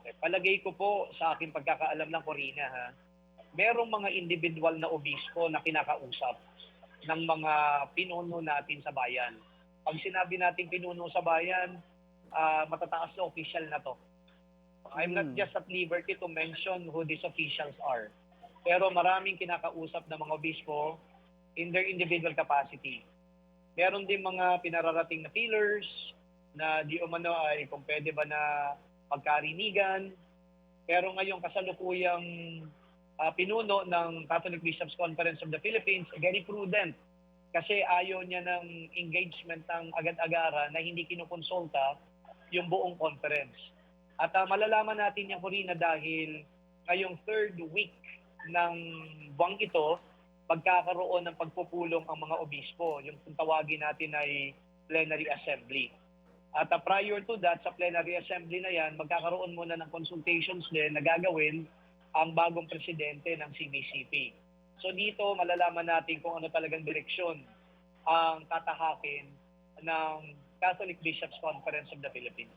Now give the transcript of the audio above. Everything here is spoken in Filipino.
Palagay ko po sa aking pagkakaalam ng Corina ha, merong mga individual na obispo na kinakausap ng mga pinuno natin sa bayan. Pag sinabi natin pinuno sa bayan, matataas na official na to. I'm not Hmm. just at liberty to mention who these officials are. Pero maraming kinakausap ng mga obispo in their individual capacity. Meron din mga pinararating na pillars na di umano ay kung pwede ba na pagkarinigan. Pero ngayong kasalukuyang pinuno ng Catholic Bishops Conference of the Philippines, very prudent kasi ayaw niya ng engagement ng agad-agara na hindi kinukonsulta yung buong conference. At malalaman natin yung Corina dahil ngayong third week ng buwang ito, magkakaroon ng pagpupulong ang mga obispo. Yung kung tawagin natin ay plenary assembly. At prior to that, sa plenary assembly na yan, magkakaroon muna ng consultations din na gagawin ang bagong presidente ng CBCP. So dito, malalaman natin kung ano talagang direksyon ang tatahakin ng Catholic Bishops Conference of the Philippines.